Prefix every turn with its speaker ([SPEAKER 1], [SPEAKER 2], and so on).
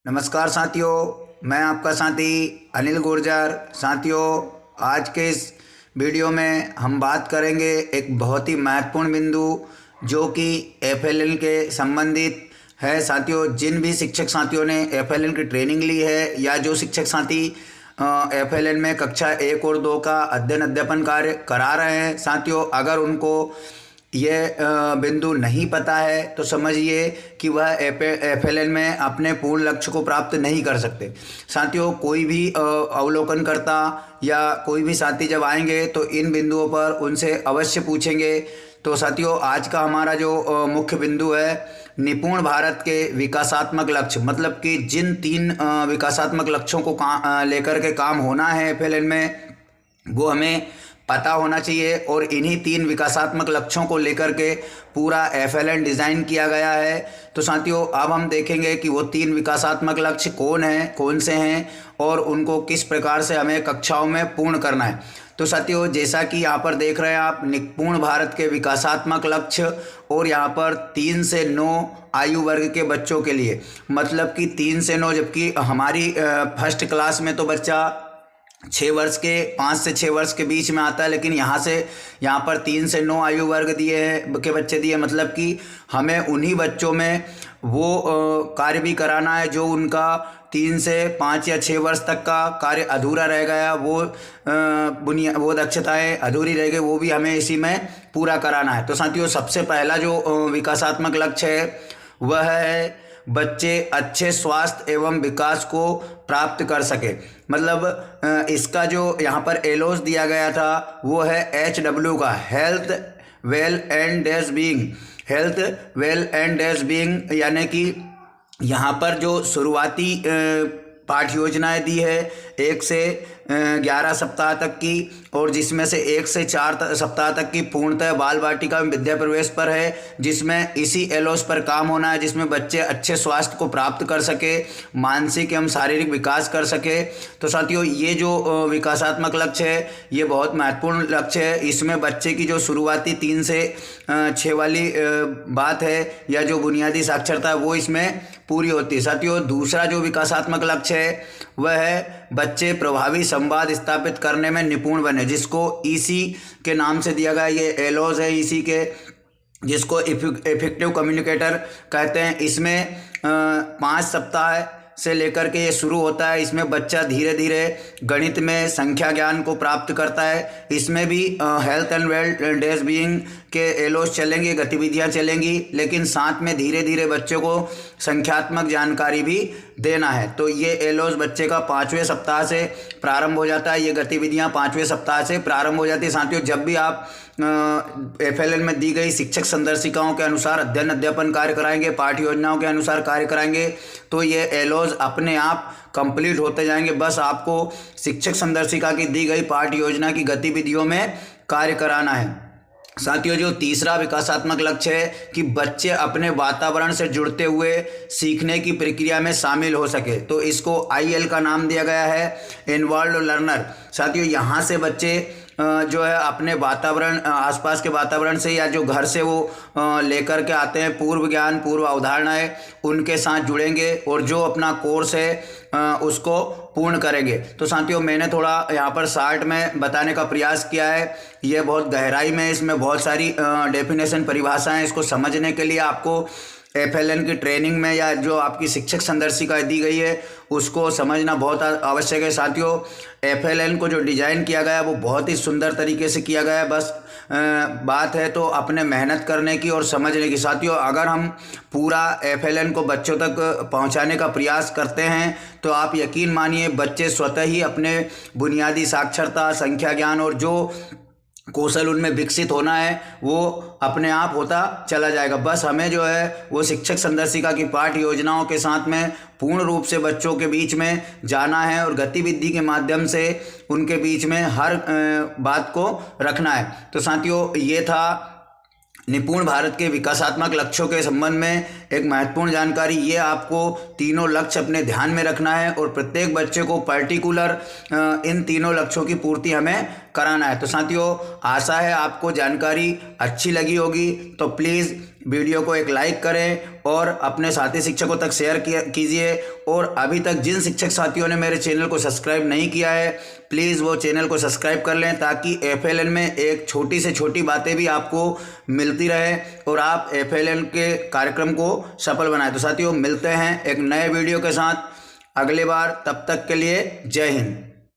[SPEAKER 1] नमस्कार साथियों, मैं आपका साथी अनिल गुर्जर। साथियों, आज के इस वीडियो में हम बात करेंगे एक बहुत ही महत्वपूर्ण बिंदु जो कि एफएलएल के संबंधित है। साथियों, जिन भी शिक्षक साथियों ने एफएलएल की ट्रेनिंग ली है या जो शिक्षक साथी एफएलएल में कक्षा 1 और 2 का अध्ययन कार्य करा रहे हैं, साथियों, अगर उनको ये बिंदु नहीं पता है तो समझिए कि वह एफएलएल में अपने पूर्ण लक्ष्य को प्राप्त नहीं कर सकते। साथियों, कोई भी अवलोकन करता या कोई भी साथी जब आएंगे तो इन बिंदुओं पर उनसे अवश्य पूछेंगे। तो साथियों, आज का हमारा जो मुख्य बिंदु है, निपुण भारत के विकासात्मक लक्ष्य, मतलब कि जिन 3 विकासात्मक लक्ष्यों को लेकर के काम होना है एफएलएल में, वो हमें पता होना चाहिए। और इन्हीं 3 विकासात्मक लक्ष्यों को लेकर के पूरा एफएलएल डिज़ाइन किया गया है। तो साथियों, अब हम देखेंगे कि वो 3 विकासात्मक लक्ष्य कौन से हैं और उनको किस प्रकार से हमें कक्षाओं में पूर्ण करना है। तो साथियों, जैसा कि यहाँ पर देख रहे हैं आप, निपुण भारत के विकासात्मक लक्ष्य, और यहाँ पर 3 से 9 आयु वर्ग के बच्चों के लिए, मतलब कि 3 से 9, जबकि हमारी फर्स्ट क्लास में तो बच्चा 6 वर्ष के 5 से 6 वर्ष के बीच में आता है, लेकिन यहाँ पर 3 से 9 आयु वर्ग के बच्चे दिए, मतलब कि हमें उन्हीं बच्चों में वो कार्य भी कराना है जो उनका 3 से 5 या 6 वर्ष तक का कार्य अधूरा रह गया, वो दक्षताएं अधूरी रह गई, वो भी हमें इसी में पूरा कराना है। तो साथियों, सबसे पहला जो विकासात्मक लक्ष्य है वह है बच्चे अच्छे स्वास्थ्य एवं विकास को प्राप्त कर सके। मतलब इसका जो यहाँ पर एलोस दिया गया था वो है HW का, health well and days being, यानी कि यहाँ पर जो शुरुआती पाठ योजनाएं दी है 1 से 11 सप्ताह तक की, और जिसमें से 1 से 4 सप्ताह तक की पूर्णतः बाल वाटिका में विद्या प्रवेश पर है, जिसमें इसी एलोस पर काम होना है, जिसमें बच्चे अच्छे स्वास्थ्य को प्राप्त कर सके, मानसिक एवं शारीरिक विकास कर सके। तो साथियों, ये जो विकासात्मक लक्ष्य है ये बहुत महत्वपूर्ण लक्ष्य है। इसमें बच्चे की जो शुरुआती 3 से 6 वाली बात है या जो बुनियादी साक्षरता है वो इसमें पूरी होती है। साथियों, दूसरा जो विकासात्मक लक्ष्य है वह है बच्चे प्रभावी संवाद स्थापित करने में निपुण बने, जिसको ईसी के नाम से दिया गया। ये एलोज है ईसी के, जिसको इफेक्टिव कम्युनिकेटर कहते हैं। इसमें 5 सप्ताह से लेकर के ये शुरू होता है। इसमें बच्चा धीरे धीरे गणित में संख्या ज्ञान को प्राप्त करता है। इसमें भी health and well days being के एलोस चलेंगे, गतिविधियां चलेंगी, लेकिन साथ में धीरे धीरे बच्चों को संख्यात्मक जानकारी भी देना है। तो ये एलोस बच्चे का 5वें सप्ताह से प्रारंभ हो जाता है, ये गतिविधियां 5वें सप्ताह से प्रारंभ हो जाती है। साथियों, जब भी आप एफएलएल में दी गई शिक्षक संदर्शिकाओं के अनुसार अध्यापन कार्य कराएंगे, पाठ योजनाओं के अनुसार कार्य कराएंगे, तो ये एलोज अपने आप कंप्लीट होते जाएंगे। बस आपको शिक्षक संदर्शिका की दी गई पाठ योजना की गतिविधियों में कार्य कराना है। साथियों, जो तीसरा विकासात्मक लक्ष्य है कि बच्चे अपने वातावरण से जुड़ते हुए सीखने की प्रक्रिया में शामिल हो सके, तो इसको IL का नाम दिया गया है, इन्वॉल्व लर्नर। साथियों, यहाँ से बच्चे जो है अपने वातावरण, आसपास के वातावरण से या जो घर से वो लेकर के आते हैं पूर्व ज्ञान, पूर्व अवधारणाएं, उनके साथ जुड़ेंगे और जो अपना कोर्स है उसको पूर्ण करेंगे। तो साथियों, मैंने थोड़ा यहाँ पर शार्ट में बताने का प्रयास किया है। ये बहुत गहराई में, इसमें बहुत सारी डेफिनेशन, परिभाषाएं, इसको समझने के लिए आपको एफएलएल की ट्रेनिंग में या जो आपकी शिक्षक संदर्शिका दी गई है उसको समझना बहुत आवश्यक है। साथियों, एफएलएल को जो डिज़ाइन किया गया है वो बहुत ही सुंदर तरीके से किया गया है। बस बात है तो अपने मेहनत करने की और समझने की। साथियों, अगर हम पूरा एफएलएल को बच्चों तक पहुंचाने का प्रयास करते हैं तो आप यकीन मानिए बच्चे स्वतः ही अपने बुनियादी साक्षरता, संख्या ज्ञान और जो कौशल उनमें विकसित होना है वो अपने आप होता चला जाएगा। बस हमें जो है वो शिक्षक संदर्शिका की पाठ योजनाओं के साथ में पूर्ण रूप से बच्चों के बीच में जाना है और गतिविधि के माध्यम से उनके बीच में हर बात को रखना है। तो साथियों, ये था निपुण भारत के विकासात्मक लक्ष्यों के संबंध में एक महत्वपूर्ण जानकारी। ये आपको तीनों लक्ष्य अपने ध्यान में रखना है और प्रत्येक बच्चे को पर्टिकुलर इन तीनों लक्ष्यों की पूर्ति हमें कराना है। तो साथियों, आशा है आपको जानकारी अच्छी लगी होगी। तो प्लीज़ वीडियो को एक लाइक करें और अपने साथी शिक्षकों तक शेयर कीजिए। और अभी तक जिन शिक्षक साथियों ने मेरे चैनल को सब्सक्राइब नहीं किया है, प्लीज़ वो चैनल को सब्सक्राइब कर लें, ताकि FLN में एक छोटी से छोटी बातें भी आपको मिलती रहे और आप FLN के कार्यक्रम को सफल बनाएं। तो साथियों, मिलते हैं एक नए वीडियो के साथ अगली बार। तब तक के लिए जय हिंद।